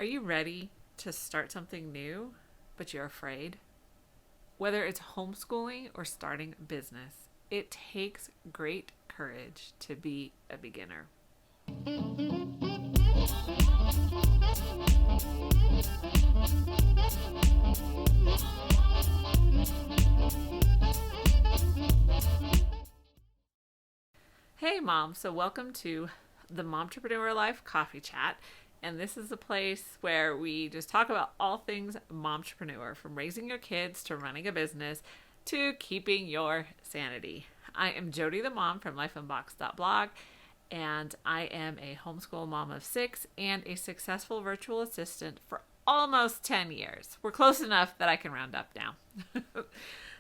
Are you ready to start something new, but you're afraid? Whether it's homeschooling or starting a business, it takes great courage to be a beginner. Hey, Mom. So, welcome to the Momtrepreneur Life Coffee Chat. And this is a place where we just talk about all things momtrepreneur, from raising your kids to running a business to keeping your sanity. I am Jody, the mom from lifeunboxed.blog, and I am a homeschool mom of 6 and a successful virtual assistant for almost 10 years. We're close enough that I can round up now.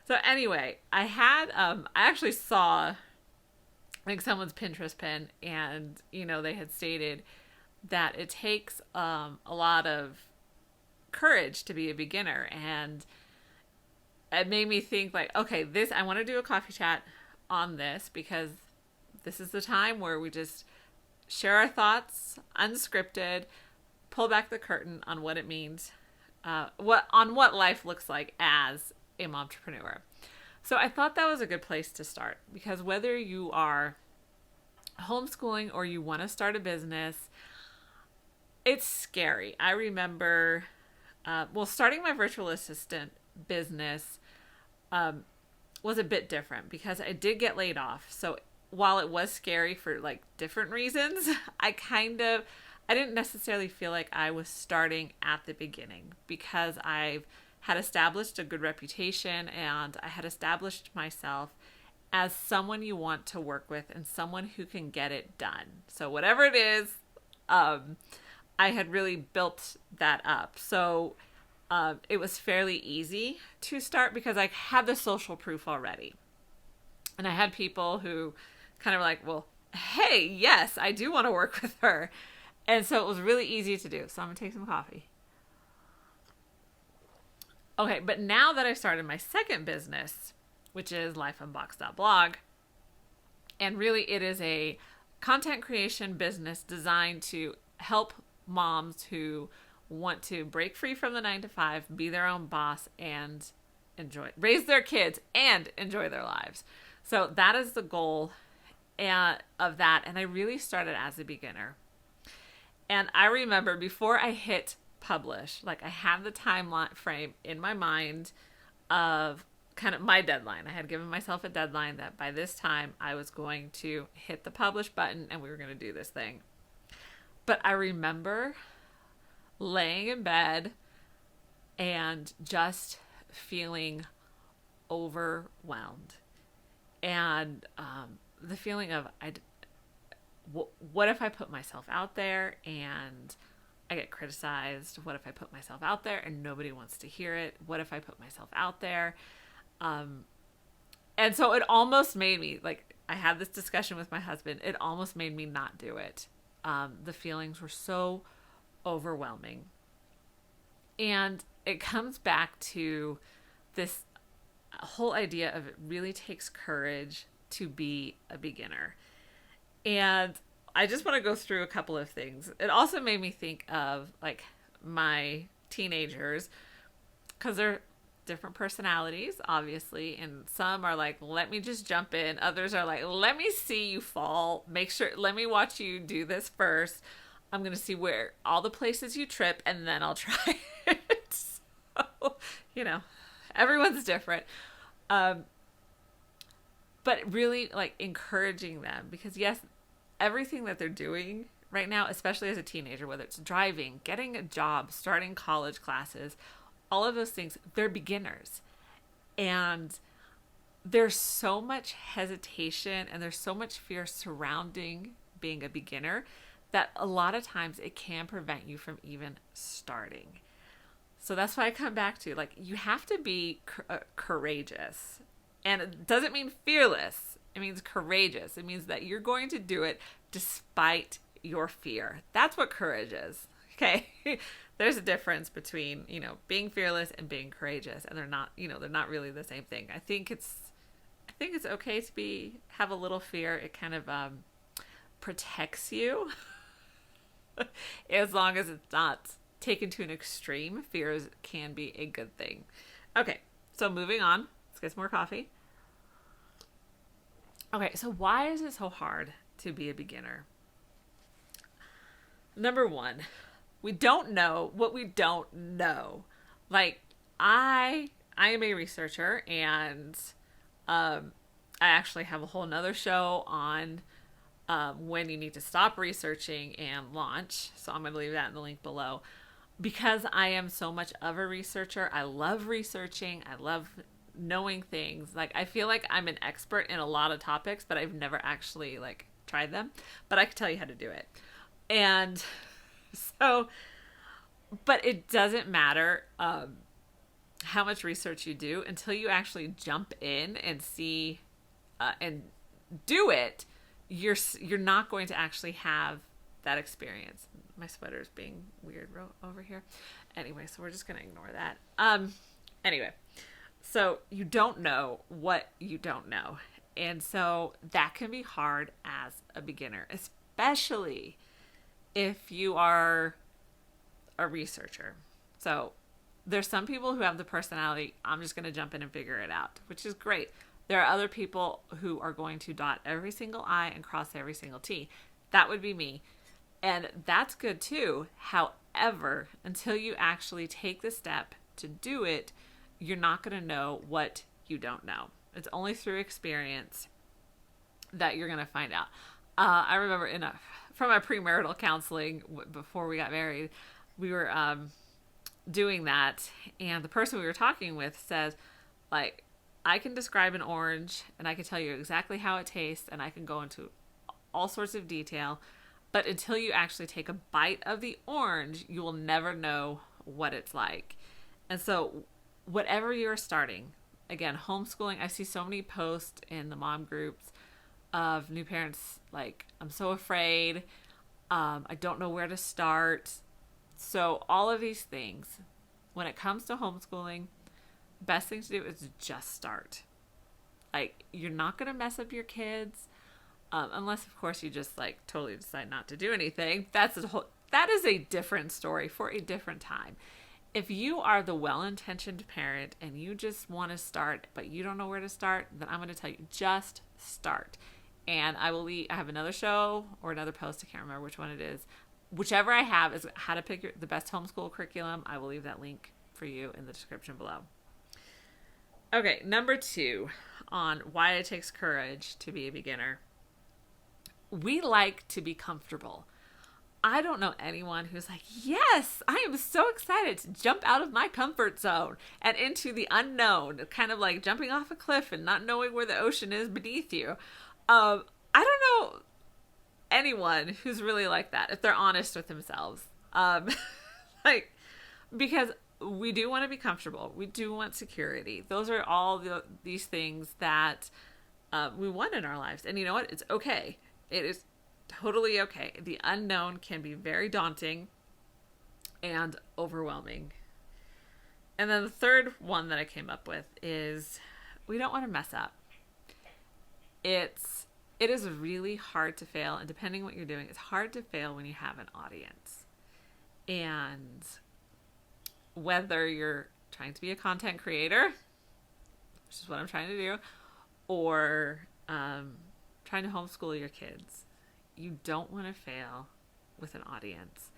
So anyway, I actually saw like someone's Pinterest pin, and they had stated that it takes a lot of courage to be a beginner, and it made me think like, okay, I want to do a coffee chat on this because this is the time where we just share our thoughts unscripted, pull back the curtain on what it means, what life looks like as a momtrepreneur. So I thought that was a good place to start, because whether you are homeschooling or you want to start a business, it's scary. I remember, starting my virtual assistant business was a bit different because I did get laid off. So while it was scary for like different reasons, I didn't necessarily feel like I was starting at the beginning, because I've had established a good reputation and I had established myself as someone you want to work with and someone who can get it done. So whatever it is, I had really built that up. So it was fairly easy to start because I had the social proof already. And I had people who kind of were like, well, hey, yes, I do want to work with her. And so it was really easy to do. So I'm going to take some coffee. Okay, but now that I started my second business, which is lifeunboxed.blog, and really it is a content creation business designed to help moms who want to break free from the 9-to-5, be their own boss, and raise their kids and enjoy their lives. So that is the goal of that. And I really started as a beginner. And I remember before I hit publish, like I had the timeline frame in my mind of kind of my deadline. I had given myself a deadline that by this time I was going to hit the publish button and we were going to do this thing. But I remember laying in bed and just feeling overwhelmed. And the feeling of, what if I put myself out there and I get criticized? What if I put myself out there and nobody wants to hear it? What if I put myself out there? And so it almost made me, like, I had this discussion with my husband. It almost made me not do it. The feelings were so overwhelming. And it comes back to this whole idea of it really takes courage to be a beginner. And I just want to go through a couple of things. It also made me think of like my teenagers, because they're different personalities, obviously. And some are like, let me just jump in. Others are like, let me see you fall. Let me watch you do this first. I'm going to see where all the places you trip and then I'll try it. So, everyone's different. But really like encouraging them, because yes, everything that they're doing right now, especially as a teenager, whether it's driving, getting a job, starting college classes, all of those things, they're beginners. And there's so much hesitation and there's so much fear surrounding being a beginner that a lot of times it can prevent you from even starting. So that's why I come back to, like, you have to be courageous. And it doesn't mean fearless. It means courageous. It means that you're going to do it despite your fear. That's what courage is. Okay. There's a difference between, being fearless and being courageous. And they're not really the same thing. I think it's okay to have a little fear. It kind of protects you as long as it's not taken to an extreme, fears can be a good thing. Okay, so moving on. Let's get some more coffee. Okay, so why is it so hard to be a beginner? Number one, we don't know what we don't know. Like, I am a researcher, and I actually have a whole nother show on when you need to stop researching and launch. So I'm going to leave that in the link below. Because I am so much of a researcher, I love researching. I love knowing things. Like, I feel like I'm an expert in a lot of topics, but I've never actually like tried them. But I can tell you how to do it. And so, but it doesn't matter how much research you do until you actually jump in and see and do it. You're not going to actually have that experience. My sweater is being weird over here. Anyway, so we're just going to ignore that. Anyway, so you don't know what you don't know. And so that can be hard as a beginner, especially if you are a researcher. So there's some people who have the personality, I'm just going to jump in and figure it out, which is great. There are other people who are going to dot every single I and cross every single T. That would be me. And that's good too. However, until you actually take the step to do it, you're not going to know what you don't know. It's only through experience that you're going to find out. I remember from my premarital counseling before we got married, we were doing that, and the person we were talking with says, like, I can describe an orange and I can tell you exactly how it tastes and I can go into all sorts of detail, but until you actually take a bite of the orange, you will never know what it's like. And so whatever you're starting, again, homeschooling, I see so many posts in the mom groups of new parents like, I'm so afraid, I don't know where to start. So all of these things, when it comes to homeschooling, best thing to do is just start. Like, you're not going to mess up your kids, unless of course you just like totally decide not to do anything. That is a different story for a different time. If you are the well-intentioned parent and you just want to start, but you don't know where to start, then I'm going to tell you, just start. And I have another show or another post, I can't remember which one it is. Whichever I have is how to pick the best homeschool curriculum. I will leave that link for you in the description below. Okay, number 2 on why it takes courage to be a beginner. We like to be comfortable. I don't know anyone who's like, yes, I am so excited to jump out of my comfort zone and into the unknown, kind of like jumping off a cliff and not knowing where the ocean is beneath you. I don't know anyone who's really like that, if they're honest with themselves. Because we do want to be comfortable. We do want security. Those are all these things that we want in our lives. And you know what? It's okay. It is totally okay. The unknown can be very daunting and overwhelming. And then the third one that I came up with is we don't want to mess up. It is really hard to fail, and depending on what you're doing, it's hard to fail when you have an audience. And whether you're trying to be a content creator, which is what I'm trying to do, or trying to homeschool your kids, you don't want to fail with an audience.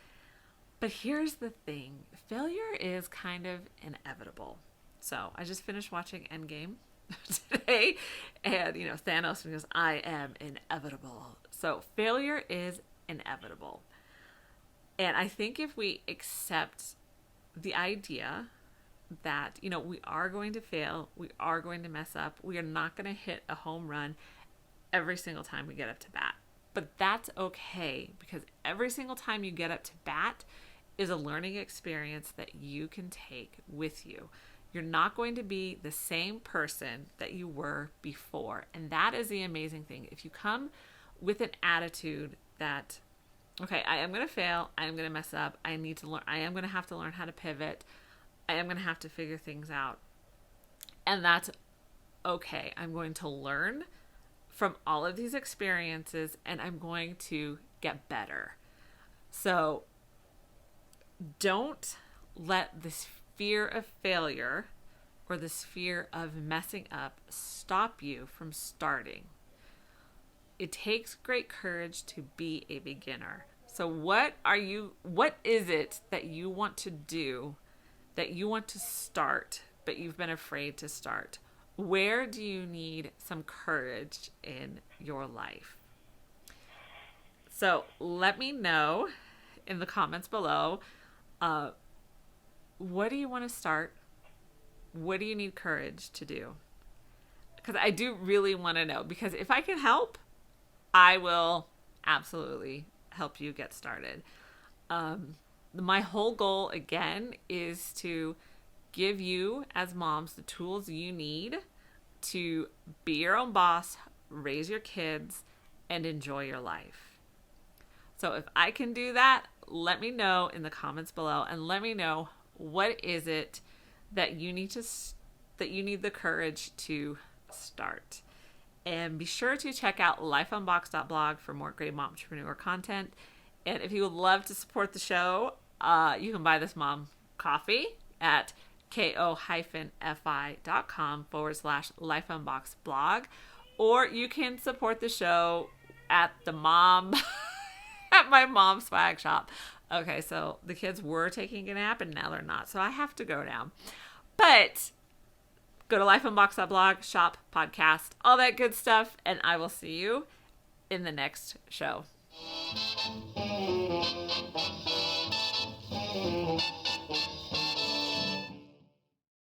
But here's the thing. Failure is kind of inevitable. So I just finished watching Endgame today, and Thanos goes, I am inevitable. So failure is inevitable. And I think if we accept the idea that, we are going to fail, we are going to mess up, we are not going to hit a home run every single time we get up to bat. But that's okay, because every single time you get up to bat is a learning experience that you can take with you. You're not going to be the same person that you were before. And that is the amazing thing. If you come with an attitude that, okay, I am going to fail, I am going to mess up, I need to learn, I am going to have to learn how to pivot, I am going to have to figure things out. And that's okay. I'm going to learn from all of these experiences, and I'm going to get better. So don't let this fear of failure or this fear of messing up stop you from starting. It takes great courage to be a beginner. So what is it that you want to do, that you want to start, but you've been afraid to start? Where do you need some courage in your life? So let me know in the comments below, what do you want to start? What do you need courage to do? Because I do really want to know, because if I can help, I will absolutely help you get started. My whole goal, again, is to give you as moms the tools you need to be your own boss, raise your kids, and enjoy your life. So if I can do that, let me know in the comments below, and let me know what is it that you need the courage to start. And be sure to check out lifeunboxed.blog for more great momtrepreneur content. And if you would love to support the show, you can buy this mom coffee at ko-fi.com/lifeunboxedblog, or you can support the show at the mom at my mom's swag shop. Okay, so the kids were taking a nap and now they're not, so I have to go now. But go to lifeunboxed.blog, shop, podcast, all that good stuff, and I will see you in the next show.